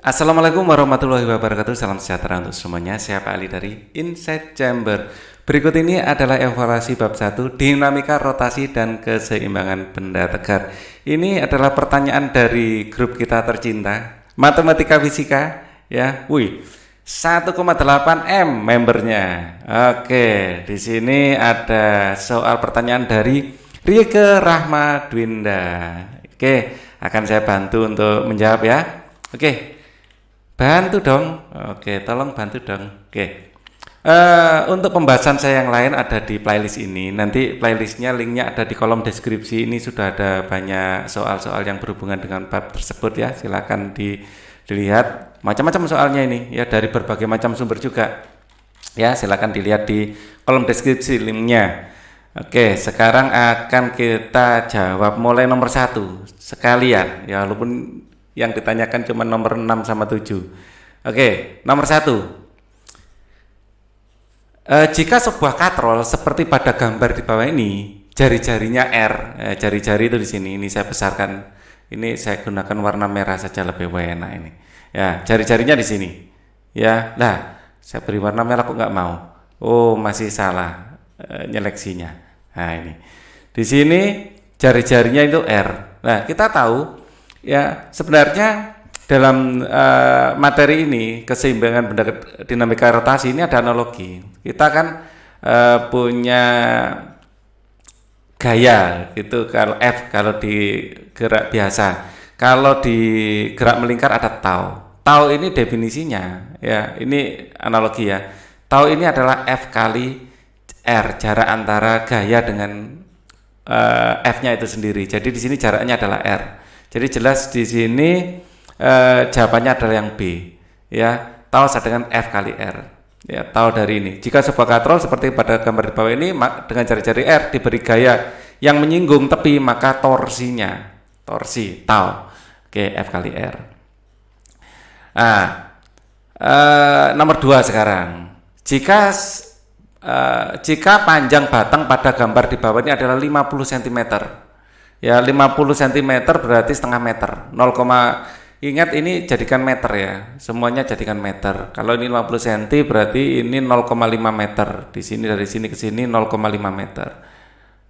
Assalamualaikum warahmatullahi wabarakatuh. Salam sejahtera untuk semuanya. Saya Pak Ali dari Inside Chamber. Berikut ini adalah evaluasi bab 1, dinamika rotasi dan keseimbangan benda tegar. Ini adalah pertanyaan dari grup kita tercinta, Matematika Fisika ya. 1,8 M membernya. Oke, di sini ada soal pertanyaan dari Rieke Rahmadwinda. Oke, akan saya bantu untuk menjawab ya. Oke. Bantu dong. Oke, tolong bantu dong. Oke. Untuk pembahasan saya yang lain ada di playlist ini. Nanti playlistnya linknya ada di kolom deskripsi. Ini sudah ada banyak soal-soal yang berhubungan dengan bab tersebut ya. Silakan dilihat. Macam-macam soalnya ini ya, dari berbagai macam sumber juga. Ya, silakan dilihat di kolom deskripsi linknya. Oke, sekarang akan kita jawab mulai nomor 1 sekalian ya, walaupun yang ditanyakan cuma nomor 6 sama 7. Oke, nomor 1. Jika sebuah katrol seperti pada gambar di bawah ini, jari-jarinya R, jari-jari itu di sini. Ini saya besarkan. Ini saya gunakan warna merah saja lebih enak ini. Ya, jari-jarinya di sini. Ya, lah, saya beri warna merah kok nggak mau. Oh, masih salah nyeleksinya. Nah, ini. Di sini jari-jarinya itu R. Nah, kita tahu ya, sebenarnya dalam materi ini keseimbangan benda dinamika rotasi ini ada analogi. Kita kan punya gaya gitu, kalau F kalau di gerak biasa. Kalau di gerak melingkar ada tau. Tau ini definisinya ya, ini analogi ya. Tau ini adalah F kali R, jarak antara gaya dengan F-nya itu sendiri. Jadi di sini jaraknya adalah R. Jadi jelas di sini jawabannya adalah yang B ya, tau sama dengan F kali R ya, tau dari ini. Jika sebuah katrol seperti pada gambar di bawah ini dengan jari-jari R diberi gaya yang menyinggung tepi, maka torsi tau. Oke, F kali R. Nah, nomor 2 sekarang. Jika panjang batang pada gambar di bawah ini adalah 50 cm ya, 50 cm berarti setengah meter. Ingat ini jadikan meter ya, semuanya jadikan meter. Kalau ini 50 cm berarti ini 0,5 meter. Di sini dari sini ke sini 0,5 meter.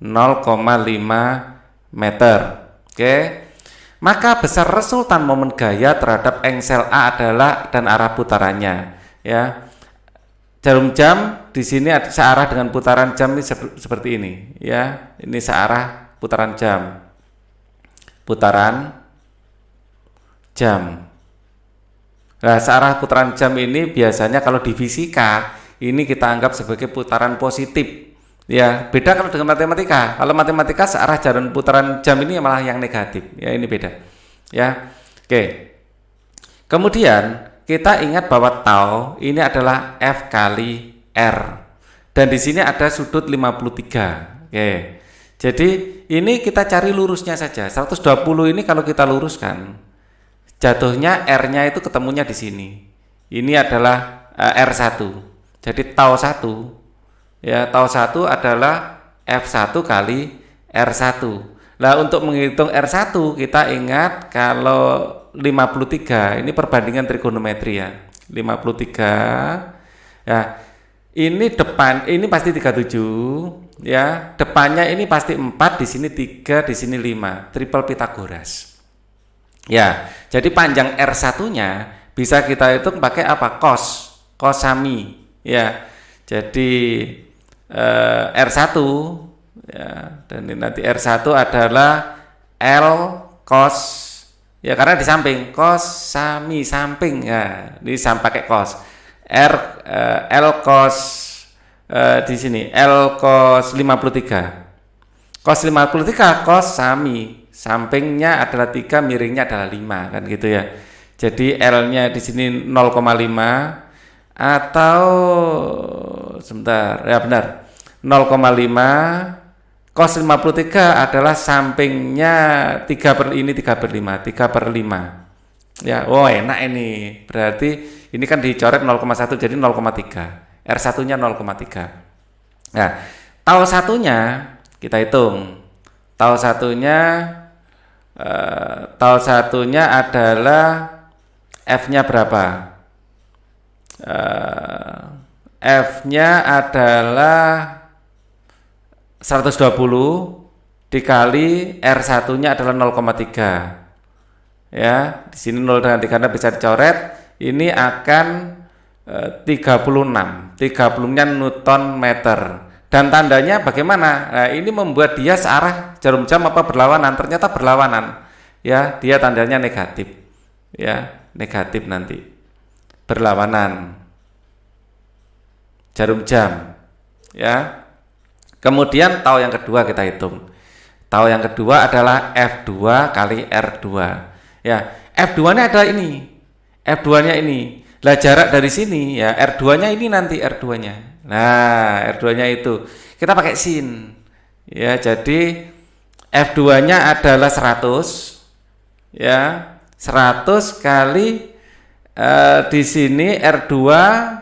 0,5 meter. Oke. Maka besar resultan momen gaya terhadap engsel A adalah dan arah putarannya ya. Jarum jam di sini searah dengan putaran jam ini seperti ini ya. Ini searah putaran jam. Nah, searah putaran jam ini biasanya kalau di fisika ini kita anggap sebagai putaran positif. Ya, beda kalau dengan matematika. Kalau matematika searah jarum putaran jam ini malah yang negatif. Ya, ini beda. Ya. Oke. Kemudian kita ingat bahwa tau ini adalah F kali R. Dan di sini ada sudut 53. Oke. Jadi ini kita cari lurusnya saja. 120 ini kalau kita luruskan, jatuhnya R-nya itu ketemunya di sini. Ini adalah R1. Jadi tau 1 ya, tau 1 adalah F1 kali R1. Nah, untuk menghitung R1 kita ingat kalau 53 ini perbandingan trigonometri ya. 53 ya. Ini depan ini pasti 37 ya. Depannya ini pasti 4, di sini 3, di sini 5. Triple Pitagoras. Ya, jadi panjang R1-nya bisa kita hitung pakai apa? Cos sami ya. Jadi R1 ya, dan ini nanti R1 adalah L cos ya, karena di samping cos sami samping ya. Ini pakai cos. L cos di sini L cos 53. Cos 53 cos sami, sampingnya adalah 3, miringnya adalah 5 kan gitu ya. Jadi L-nya di sini 0,5 atau sebentar ya, benar. 0,5 cos 53 adalah sampingnya 3/5 ya. Oh, enak ini. Berarti ini kan dicoret 0,1 jadi 0,3. R1-nya 0,3. Nah, tau satunya kita hitung. Tau satunya adalah F-nya berapa? F-nya adalah 120 dikali R1-nya adalah 0,3. Ya, di sini 0 dengan 3 bisa dicoret. Ini akan 36-nya Newton meter. Dan tandanya bagaimana? Nah, ini membuat dia searah jarum jam apa berlawanan? Ternyata berlawanan. Ya, dia tandanya negatif. Ya, negatif nanti. Berlawanan. Jarum jam. Ya. Kemudian tau yang kedua kita hitung. Tau yang kedua adalah F2 kali R2. Ya, F2-nya adalah ini. F2-nya ini. Lah jarak dari sini ya R2-nya ini nanti R2-nya. Nah, R2-nya itu kita pakai sin. Ya, jadi F2-nya adalah 100. Ya, 100 kali di sini R2,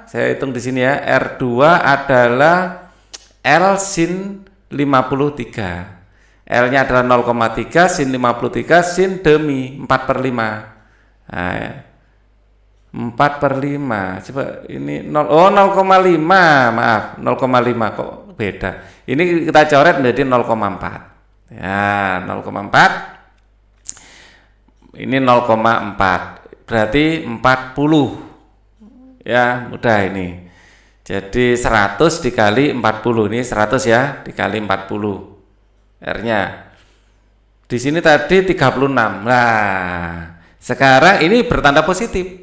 saya hitung di sini ya. R2 adalah L sin 53. L-nya adalah 0,3 sin 53 sin demi 4/5. Nah, ya. 4/5. Coba ini 0,5. Maaf, 0,5 kok beda. Ini kita coret menjadi 0,4. Ya, 0,4. Ini 0,4. Berarti 40. Ya, mudah ini. Jadi 100 dikali 40. Ini 100 ya, dikali 40. R-nya. Di sini tadi 36. Nah, sekarang ini bertanda positif.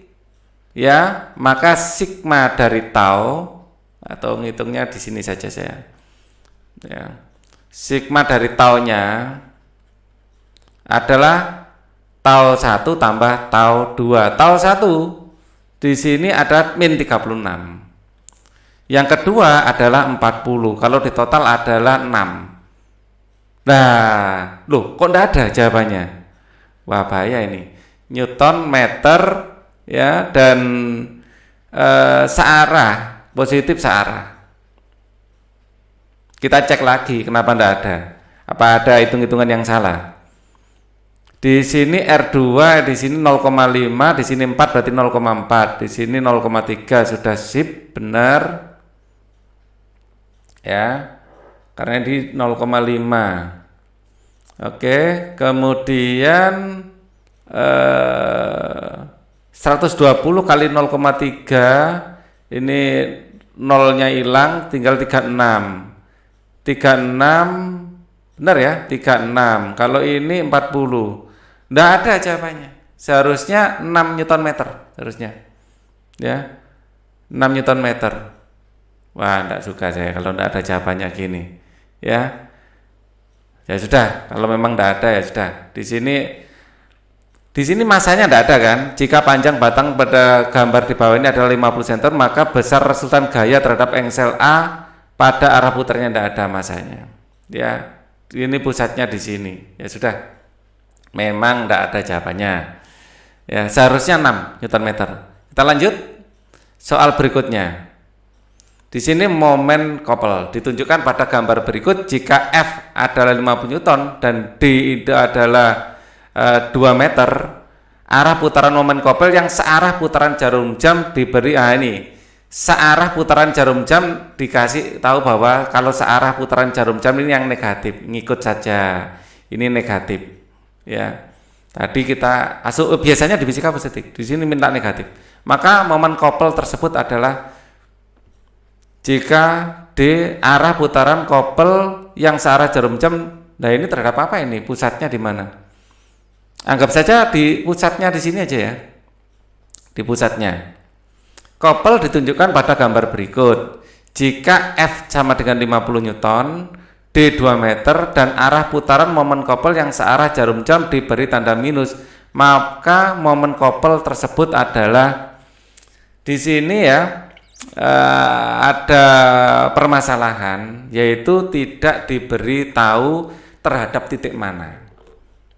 Ya, maka sigma dari tau atau ngitungnya di sini saja saya. Ya. Sigma dari taunya adalah tau 1 tambah tau 2. Tau 1 di sini ada min 36. Yang kedua adalah 40. Kalau di total adalah 6. Nah, loh, kok enggak ada jawabannya? Wah, bahaya ini. Newton meter ya dan searah, positif searah. Kita cek lagi kenapa enggak ada. Apa ada hitung-hitungan yang salah? Di sini R2, di sini 0,5, di sini 4 berarti 0,4, di sini 0,3 sudah sip, benar. Ya. Karena di 0,5. Oke, kemudian 120 kali 0,3 ini nolnya hilang, tinggal 36. 36 benar ya, 36. Kalau ini 40. Enggak ada jawabannya. Seharusnya 6 Newton meter harusnya. Ya. 6 Newton meter. Wah, enggak suka saya kalau enggak ada jawabannya gini. Ya. Ya sudah, kalau memang enggak ada ya sudah. Di sini masanya enggak ada kan? Jika panjang batang pada gambar di bawah ini adalah 50 cm, maka besar resultan gaya terhadap engsel A pada arah putarnya enggak ada masanya. Ya, ini pusatnya di sini. Ya sudah. Memang enggak ada jawabannya. Ya, seharusnya 6 Newton meter. Kita lanjut soal berikutnya. Di sini momen couple ditunjukkan pada gambar berikut. Jika F adalah 50 Newton dan D itu adalah 2 meter, arah putaran momen couple yang searah putaran jarum jam diberi ini. Searah putaran jarum jam dikasih tahu bahwa kalau searah putaran jarum jam ini yang negatif, ngikut saja. Ini negatif. Ya. Tadi kita biasanya di fisika positif, di sini minta negatif. Maka momen couple tersebut adalah jika D arah putaran couple yang searah jarum jam. Nah, ini terhadap apa ini? Pusatnya di mana? Anggap saja di pusatnya di sini aja ya. Di pusatnya. Couple ditunjukkan pada gambar berikut. Jika F sama dengan 50 Newton, D 2 meter dan arah putaran momen couple yang searah jarum jam diberi tanda minus, maka momen couple tersebut adalah di sini ya. Ada permasalahan, yaitu tidak diberi tahu terhadap titik mana.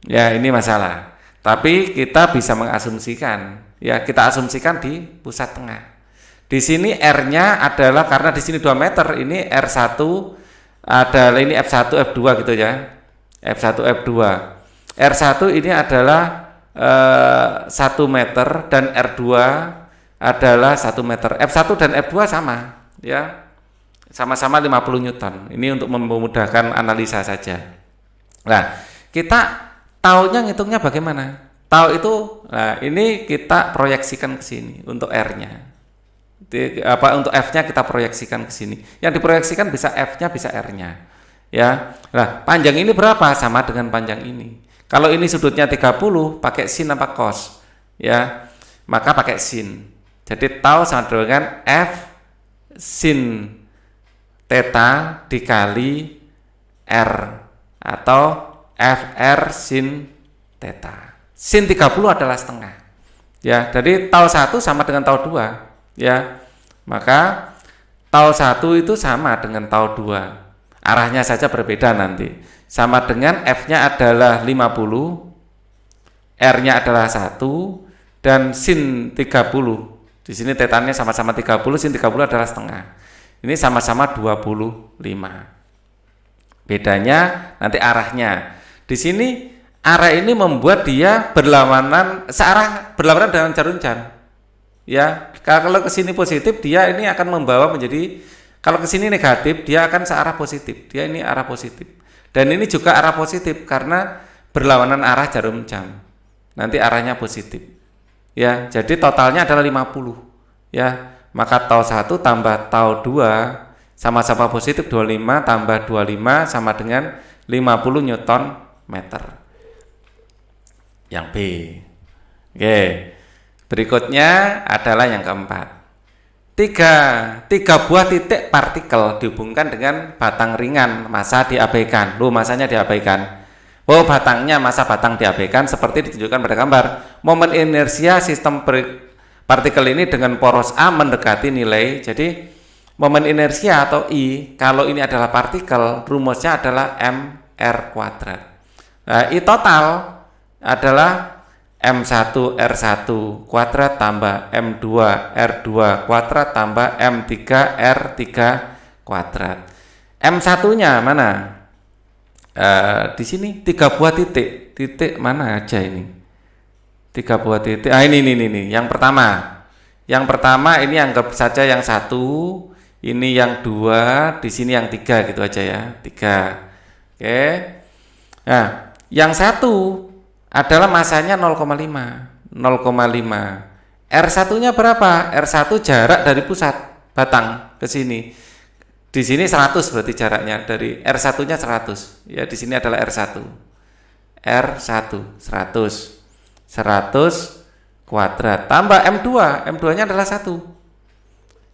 Ya, ini masalah. Tapi kita bisa mengasumsikan. Ya, kita asumsikan di pusat tengah. Di sini R-nya adalah karena di sini 2 meter, ini R1 adalah ini F1 F2 gitu ya. F1 F2. R1 ini adalah 1 meter dan R2 adalah 1 meter. F1 dan F2 sama, ya. Sama-sama 50 Newton. Ini untuk memudahkan analisa saja. Nah, kita taunya ngitungnya bagaimana? Tahu itu, nah ini kita proyeksikan ke sini untuk R-nya. Untuk F-nya kita proyeksikan ke sini. Yang diproyeksikan bisa F-nya, bisa R-nya. Ya. Nah, panjang ini berapa? Sama dengan panjang ini. Kalau ini sudutnya 30, pakai sin apa cos? Ya. Maka pakai sin. Jadi tau sama dengan F sin theta dikali R atau FR sin theta. Sin 30 adalah setengah. Ya, jadi tau 1 sama dengan tau 2. Ya. Maka tau 1 itu sama dengan tau 2. Arahnya saja berbeda nanti. Sama dengan F-nya adalah 50, R-nya adalah 1 dan sin 30. Di sini tetanya sama-sama 30, sin 30 adalah setengah. Ini sama-sama 25. Bedanya nanti arahnya. Di sini arah ini membuat dia berlawanan dengan jarum jam. Ya, kalau ke sini positif dia ini akan membawa menjadi, kalau ke sini negatif dia akan searah positif. Dia ini arah positif. Dan ini juga arah positif karena berlawanan arah jarum jam. Nanti arahnya positif. Ya, jadi totalnya adalah 50. Ya, maka tau 1 tambah tau 2 sama-sama positif 25 tambah 25 sama dengan 50 Newton meter. Yang B. Oke. Berikutnya adalah yang keempat. Tiga buah titik partikel dihubungkan dengan batang ringan, massa diabaikan. Masanya diabaikan. Batangnya, massa batang diabaikan seperti ditunjukkan pada gambar. Momen inersia sistem partikel ini dengan poros A mendekati nilai. Jadi momen inersia atau I, kalau ini adalah partikel, rumusnya adalah mr kuadrat. Nah, I total adalah M1 R1 kuadrat tambah M2 R2 kuadrat tambah M3 R3 kuadrat. M1-nya mana? Di sini 3 buah titik. Titik mana aja ini? 3 buah titik. Ini. Yang pertama ini anggap saja yang 1, ini yang 2, di sini yang 3 gitu aja ya. 3. Oke. Nah, yang 1 adalah masanya 0,5. R1-nya berapa? R1 jarak dari pusat batang ke sini. Di sini 100 berarti jaraknya, dari R1-nya 100. Ya, di sini adalah R1. R1 100 kuadrat tambah M2. M2-nya adalah 1.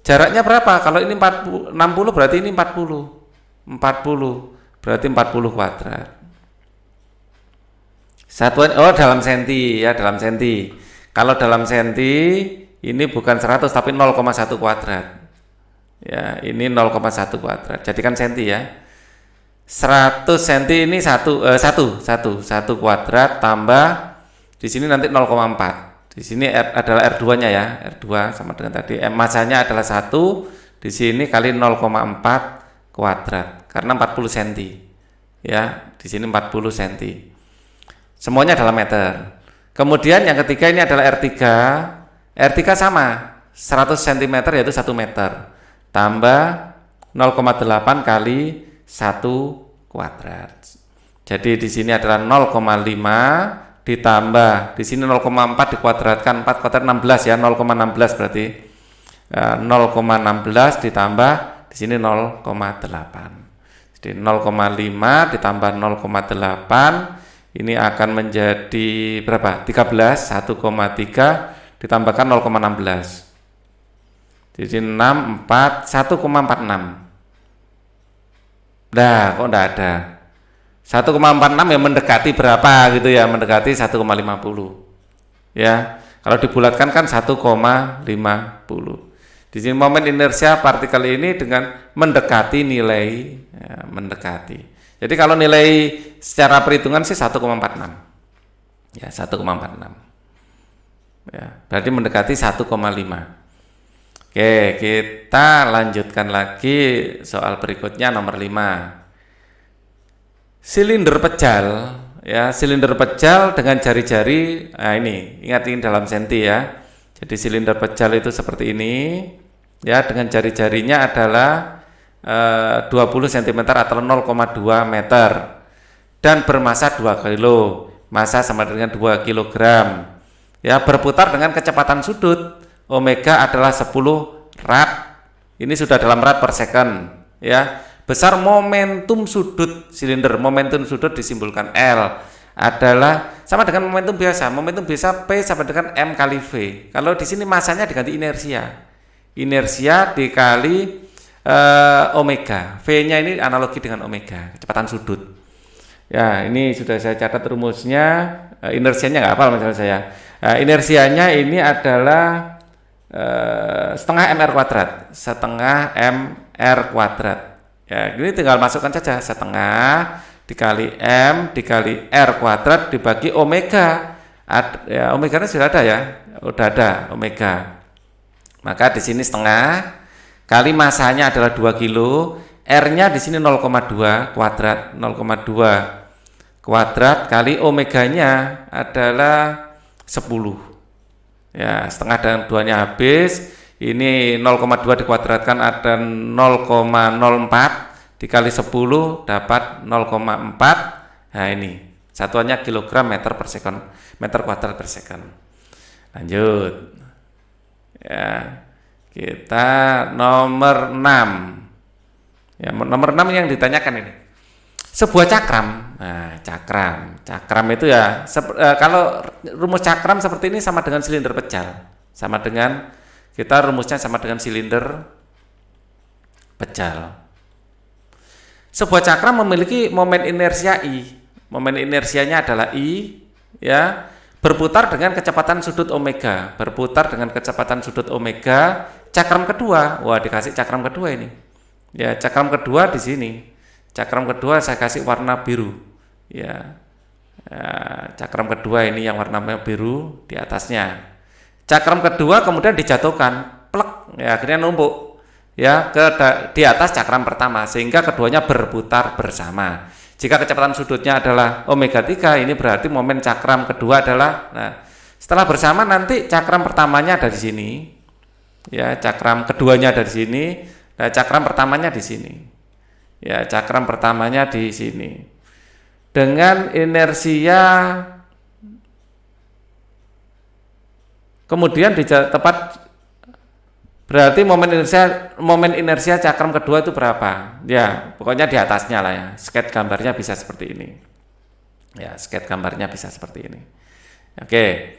Jaraknya berapa? Kalau ini 60 berarti ini 40. 40 berarti 40 kuadrat. Satuan dalam senti ya, dalam senti. Kalau dalam senti ini bukan 100 tapi 0,1 kuadrat. Ya, ini 0,1 kuadrat. Jadikan senti ya. 100 senti ini 1 kuadrat tambah di sini nanti 0,4. Di sini adalah R2-nya ya. R2 sama dengan tadi. Massanya adalah 1, di sini kali 0,4 kuadrat karena 40 cm. Ya, di sini 40 cm. Semuanya dalam meter. Kemudian yang ketiga ini adalah R3. R3 sama 100 cm yaitu 1 meter tambah 0,8 kali 1 kuadrat. Jadi di sini adalah 0,5 ditambah di sini 0,4 dikuadratkan, 4 kuadrat 16 ya, 0,16 berarti 0,16 ditambah di sini 0,8. Jadi 0,5 ditambah 0,8 ini akan menjadi berapa? 13, 1,3 ditambahkan 0,16. Jadi 6, 4, 1,46. Nah, kok enggak ada? 1,46 ya mendekati berapa gitu ya? Mendekati 1,50. Ya. Kalau dibulatkan kan 1,50. Di sini momen inersia partikel ini dengan mendekati nilai ya, mendekati. Jadi kalau nilai secara perhitungan sih 1,46. Ya, 1,46. Ya, berarti mendekati 1,5. Oke, kita lanjutkan lagi soal berikutnya nomor 5. Silinder pejal ya, silinder pejal dengan jari-jari. Nah, ini ingat ini dalam senti ya. Jadi silinder pejal itu seperti ini ya, dengan jari-jarinya adalah 20 cm atau 0,2 meter dan bermasa 2 kilo. Masa sama dengan 2 kg. Ya, berputar dengan kecepatan sudut omega adalah 10 rad. Ini sudah dalam rad per second ya. Besar momentum sudut silinder, momentum sudut disimbolkan L adalah sama dengan momentum biasa. Momentum biasa P sama dengan M kali V. Kalau di sini masanya diganti inersia. Inersia dikali omega. V-nya ini analogi dengan omega, kecepatan sudut. Ya, ini sudah saya catat rumusnya. Inersianya nggak hafal misalnya saya. Inersianya ini adalah setengah mr kuadrat, setengah mr kuadrat. Ya, ini tinggal masukkan saja setengah dikali m dikali r kuadrat dibagi omega. Ya, omega ini sudah ada ya, sudah ada omega. Maka di sini setengah kali masanya adalah 2 kilo, r-nya di sini 0,2 kuadrat, 0,2 kuadrat kali omeganya adalah 10. Ya, setengah dan 2-nya habis. Ini 0,2 dikuadratkan ada 0,04 dikali 10 dapat 0,4. Nah, ini satuannya kilogram meter per second, meter kuadrat per second. Lanjut. Ya, kita nomor 6. Ya, nomor 6 yang ditanyakan ini. Sebuah cakram. Nah, cakram itu ya kalau rumus cakram seperti ini sama dengan silinder pejal. Sama dengan kita rumusnya sama dengan silinder pejal. Sebuah cakram memiliki momen inersia I. Momen inersianya adalah I ya, berputar dengan kecepatan sudut omega. Berputar dengan kecepatan sudut omega. Cakram kedua, wah dikasih cakram kedua ini. Ya, cakram kedua di sini. Cakram kedua saya kasih warna biru. Ya. Cakram kedua ini yang warna biru di atasnya. Cakram kedua kemudian dijatuhkan, plek, ya akhirnya numpuk ya di atas cakram pertama sehingga keduanya berputar bersama. Jika kecepatan sudutnya adalah omega 3, ini berarti momen cakram kedua adalah, nah, setelah bersama nanti cakram pertamanya ada di sini. Ya, cakram keduanya ada di sini, nah, cakram pertamanya di sini. Ya, cakram pertamanya di sini. Dengan inersia kemudian di tepat berarti momen inersia cakram kedua itu berapa? Ya, pokoknya di atasnya lah ya. Sketch gambarnya bisa seperti ini. Ya, sketch gambarnya bisa seperti ini. Oke.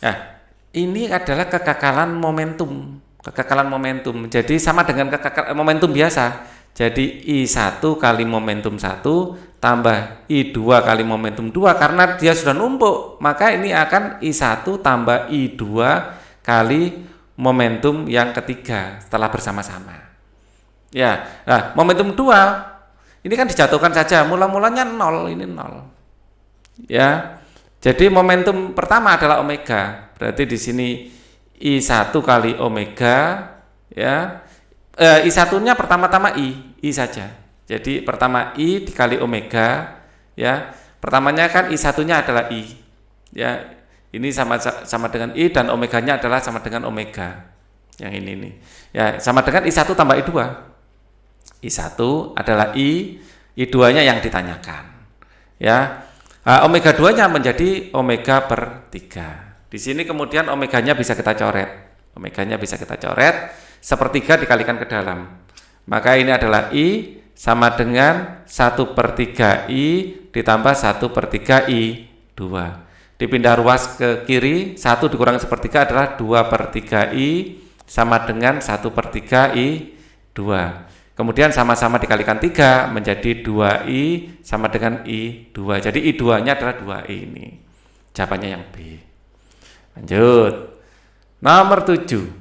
Nah, ini adalah kekakalan momentum. Kekakalan momentum. Jadi sama dengan momentum biasa. Jadi I1 kali momentum 1 tambah I2 kali momentum 2 karena dia sudah numpuk, maka ini akan I1 tambah I2 kali momentum yang ketiga setelah bersama-sama. Ya, nah momentum 2 ini kan dijatuhkan saja, mula-mulanya 0, ini 0. Ya. Jadi momentum pertama adalah omega. Berarti di sini I1 kali omega ya. I1-nya pertama-tama I saja. Jadi pertama I dikali omega ya. Pertamanya kan I1-nya adalah I. Ya. Ini sama dengan I dan omeganya adalah sama dengan omega. Yang ini nih. Ya, sama dengan I1 tambah I2. I1 adalah I2-nya yang ditanyakan. Ya. Omega 2-nya menjadi omega per 3. Di sini kemudian omeganya bisa kita coret. Omeganya bisa kita coret. Sepertiga dikalikan ke dalam, maka ini adalah I sama dengan 1/3 I ditambah 1/3 I2. Dipindah ruas ke kiri, 1 dikurangi 1/3 adalah 2/3 I sama dengan 1/3 I2. Kemudian sama-sama dikalikan 3 menjadi 2I sama dengan I2. Jadi I2 nya adalah 2I ini. Jawabannya yang B. Lanjut. Nomor 7.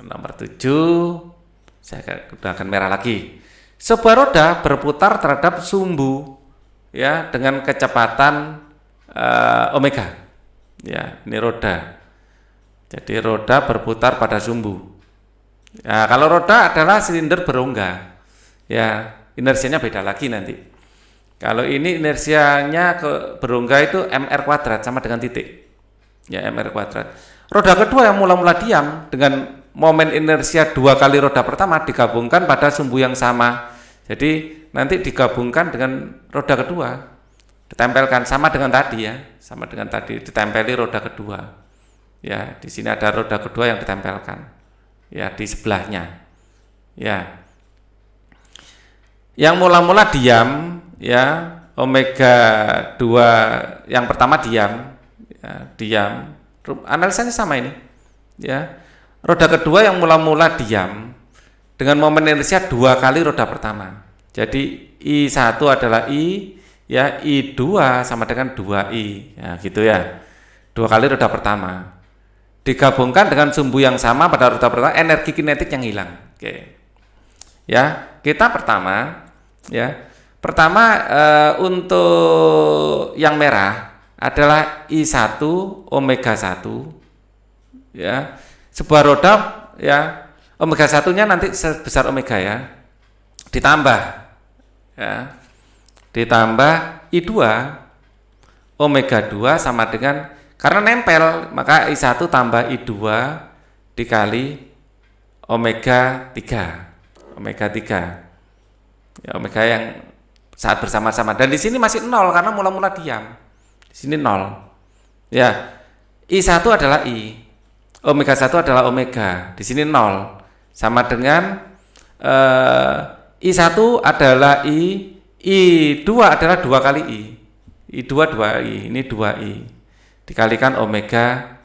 Nomor 7, saya gunakan merah lagi. Sebuah roda berputar terhadap sumbu ya dengan kecepatan omega. Ya, ini roda. Jadi roda berputar pada sumbu. Ya, kalau roda adalah silinder berongga. Ya, inersianya beda lagi nanti. Kalau ini inersianya ke berongga itu mr kuadrat sama dengan titik. Ya, mr kuadrat. Roda kedua yang mula-mula diam dengan momen inersia 2 kali roda pertama digabungkan pada sumbu yang sama. Jadi nanti digabungkan dengan roda kedua, ditempelkan sama dengan tadi ya, sama dengan tadi ditempeli roda kedua. Ya, di sini ada roda kedua yang ditempelkan. Ya, di sebelahnya. Ya. Yang mula-mula diam ya, omega 2 yang pertama diam ya, diam. Analisanya sama ini ya. Roda kedua yang mula-mula diam dengan momen inersia 2 kali roda pertama. Jadi I1 adalah I ya, I2 sama dengan 2I ya, gitu ya. 2 kali roda pertama digabungkan dengan sumbu yang sama pada roda pertama, energi kinetik yang hilang. Oke. Ya, kita pertama ya. Pertama untuk yang merah adalah I1 omega 1 ya. Sebuah roda ya, omega 1-nya nanti sebesar omega ya. Ditambah ya. Ditambah I2 omega 2 sama dengan, karena nempel maka I1 tambah I2 dikali omega 3. Omega 3. Ya, omega yang saat bersama-sama, dan di sini masih 0 karena mula-mula diam. Di sini 0. Ya. I1 adalah I. Omega 1 adalah omega. Di sini 0. Sama dengan I1 adalah I. I2 adalah 2 kali I. I2 2I. Ini 2I. Dikalikan omega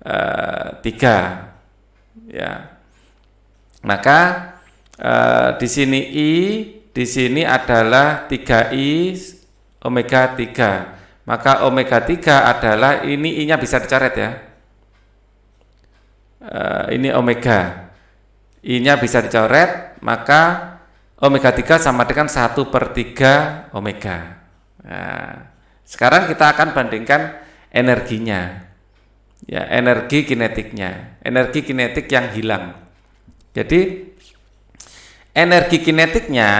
3. Ya. Maka di sini I, di sini adalah 3I omega 3. Maka omega 3 adalah, ini I-nya bisa dicoret ya. Ini omega. I-nya bisa dicoret, maka omega 3 sama dengan 1/3 omega. Nah, sekarang kita akan bandingkan energinya. Ya, energi kinetiknya. Energi kinetik yang hilang. Jadi energi kinetiknya,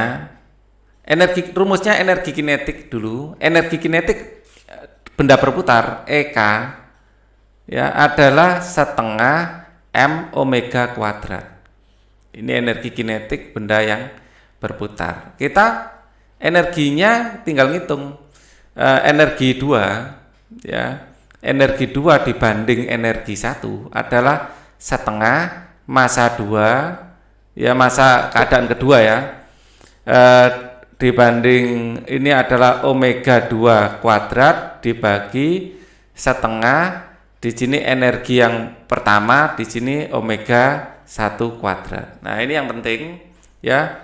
rumusnya energi kinetik dulu. Energi kinetik benda berputar EK ya adalah setengah M omega kuadrat. Ini energi kinetik benda yang berputar. Kita energinya tinggal ngitung energi 2 ya. Energi 2 dibanding energi 1 adalah setengah massa 2 ya, massa keadaan kedua ya, dibanding ini adalah omega 2 kuadrat dibagi setengah, di sini energi yang pertama, di sini omega 1 kuadrat. Nah, ini yang penting ya.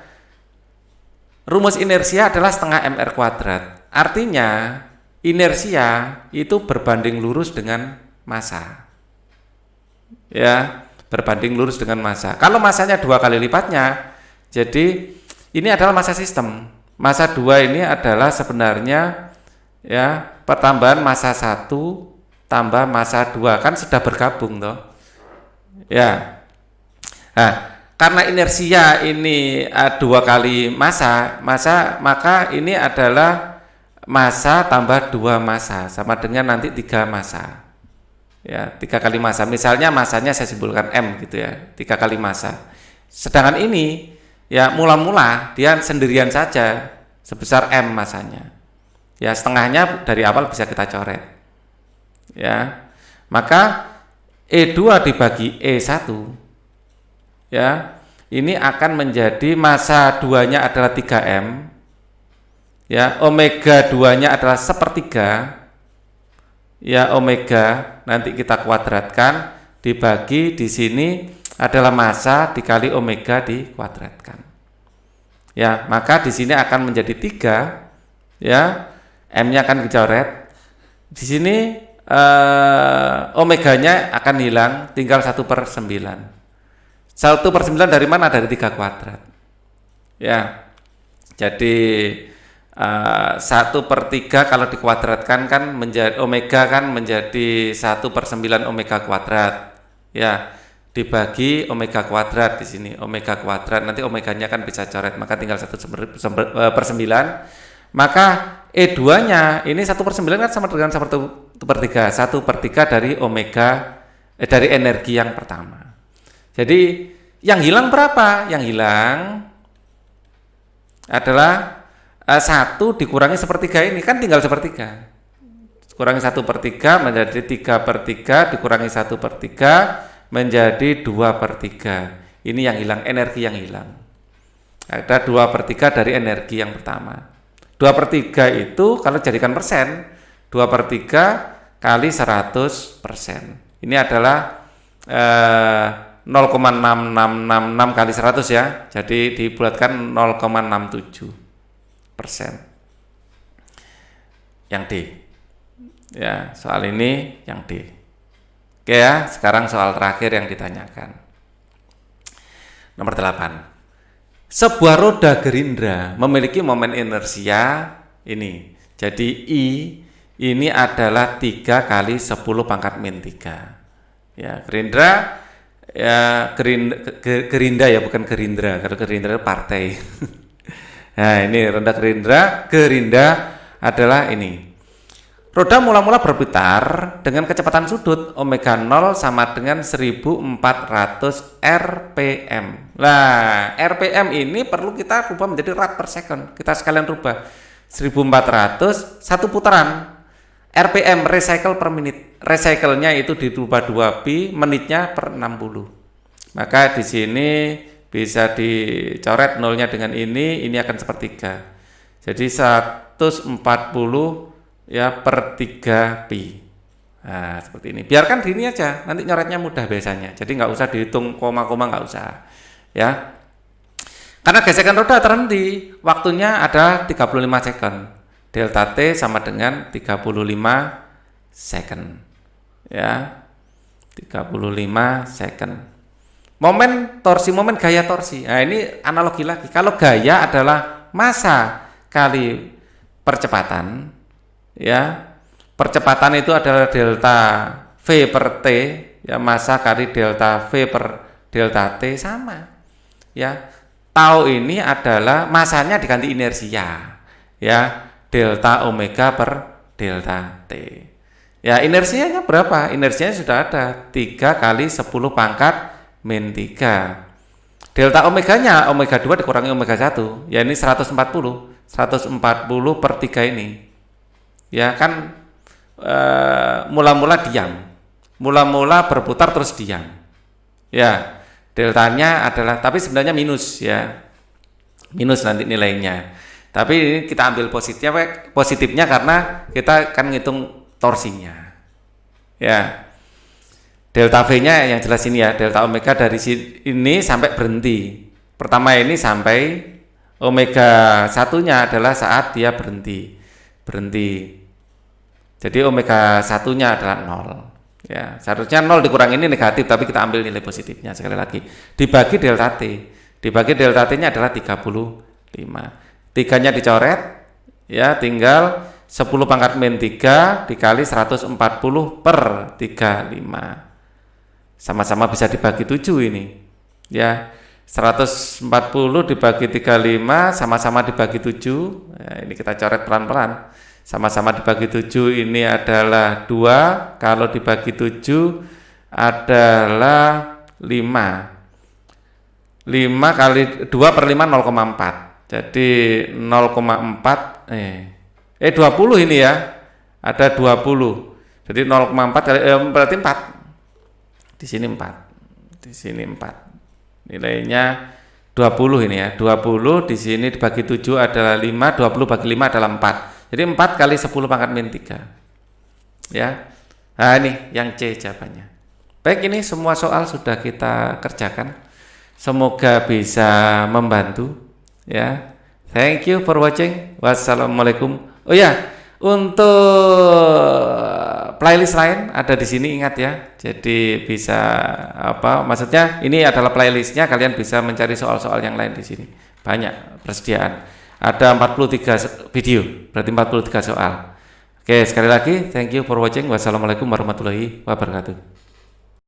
Rumus inersia adalah setengah mr kuadrat. Artinya inersia itu berbanding lurus dengan massa. Ya, berbanding lurus dengan massa. Kalau massanya 2 kali lipatnya, jadi ini adalah massa sistem. Massa 2 ini adalah sebenarnya ya pertambahan massa 1 tambah massa 2, kan sudah bergabung toh. Ya. Nah, karena inersia ini 2 kali massa, maka ini adalah massa tambah 2 massa sama dengan nanti 3 massa. Ya, 3 kali massa. Misalnya massanya saya simbolkan M gitu ya, 3 kali massa. Sedangkan ini ya mula-mula dia sendirian saja sebesar M massanya. Ya, setengahnya dari awal bisa kita coret. Ya. Maka E2 dibagi E1 ya, ini akan menjadi massa 2-nya adalah 3M. Ya, omega 2-nya adalah 1/3. Ya, omega nanti kita kuadratkan dibagi, di sini adalah massa dikali omega dikuadratkan. Ya, maka di sini akan menjadi 3 ya. M-nya akan dicoret. Di sini omeganya akan hilang, tinggal 1/9. 1/9 dari mana? Dari 3 kuadrat. Ya. Jadi 1/3 kalau dikuadratkan kan menjadi omega kan menjadi 1/9 omega kuadrat. Ya, dibagi omega kuadrat, di sini omega kuadrat, nanti omeganya kan bisa coret, maka tinggal 1/9. Maka E2-nya ini 1/9 kan sama dengan 1/3. 1/3 dari omega dari energi yang pertama. Jadi yang hilang berapa? Yang hilang adalah 1 dikurangi 1/3 ini kan tinggal 1/3. Kurangi 1/3 menjadi 3/3 dikurangi 1/3 menjadi 2/3. Ini yang hilang, energi yang hilang. Ada 2/3 dari energi yang pertama. 2/3 itu kalau jadikan persen, 2/3 kali 100%. Ini adalah 0,6666 kali 100 ya. Jadi dibulatkan 0,67%. Yang D. Ya, soal ini yang D. Oke ya, sekarang soal terakhir yang ditanyakan. Nomor 8. Sebuah roda gerindra memiliki momen inersia ini. Jadi I ini adalah 3 kali 10 pangkat min 3. Ya, gerindra ya gerinda ya, bukan gerindra. Kalau gerindra itu partai. Nah, ini roda gerinda adalah ini. Roda mula-mula berputar dengan kecepatan sudut omega 0 sama dengan 1400 rpm. Nah, rpm ini perlu kita rubah menjadi rad per second. Kita sekalian rubah 1400 satu putaran. rpm recycle per menit. Recycle-nya itu dirubah 2pi, menitnya per 60. Maka di sini bisa dicoret nolnya dengan ini akan sepertiga. Jadi 140 ya per 3pi. Nah, seperti ini. Biarkan gini aja, nanti nyoretnya mudah biasanya. Jadi nggak usah dihitung koma-koma, nggak usah. Ya. Karena gesekan roda terhenti, waktunya ada 35 second. Delta T sama dengan 35 second. Ya. 35 second. Momen torsi, momen gaya torsi. Nah, ini analogi lagi. Kalau gaya adalah massa kali percepatan, ya, percepatan itu adalah delta V per T, ya, massa kali delta V per delta T sama, ya. Tau ini adalah massanya diganti inersia, ya, delta omega per delta T. Ya, inersianya berapa? Inersianya sudah ada 3 kali 10 pangkat min 3. Delta omeganya omega 2 dikurangi omega 1, ya ini 140 per 3 ini. Ya kan mula-mula diam, mula-mula berputar terus diam. Ya, deltanya adalah, tapi sebenarnya minus ya, minus nanti nilainya. Tapi ini kita ambil positifnya karena kita akan ngitung torsinya. Ya, delta V-nya yang jelas ini ya, delta omega dari sini sampai berhenti. Pertama ini sampai omega 1-nya adalah saat dia berhenti. Jadi omega 1-nya adalah 0. Ya, seharusnya 0 dikurangi ini negatif, tapi kita ambil nilai positifnya sekali lagi. Dibagi delta T. Dibagi delta T-nya adalah 35. 3-nya dicoret, ya, tinggal 10 pangkat min 3 dikali 140 per 35. Sama-sama bisa dibagi 7 ini. Ya, 140 dibagi 35 sama-sama dibagi 7. Ya, ini kita coret pelan-pelan. Sama-sama dibagi 7 ini adalah 2, kalau dibagi 7 adalah 5. 5 kali 2 per 5 0,4. Jadi 0,4 20 ini ya. Ada 20. Jadi 0,4 kali berarti 4. Di sini 4. Di sini 4. Nilainya 20 ini ya. 20 di sini dibagi 7 adalah 5, 20 bagi 5 adalah 4. Jadi 4 kali 10 pangkat min 3. Ya. Nah, ini yang C jawabannya. Baik, ini semua soal sudah kita kerjakan. Semoga bisa membantu, ya. Thank you for watching. Wassalamualaikum. Oh ya, untuk playlist lain ada di sini, ingat ya. Jadi bisa maksudnya ini adalah playlistnya, kalian bisa mencari soal-soal yang lain di sini. Banyak persediaan. Ada 43 video, berarti 43 soal. Oke, sekali lagi thank you for watching. Wassalamualaikum warahmatullahi wabarakatuh.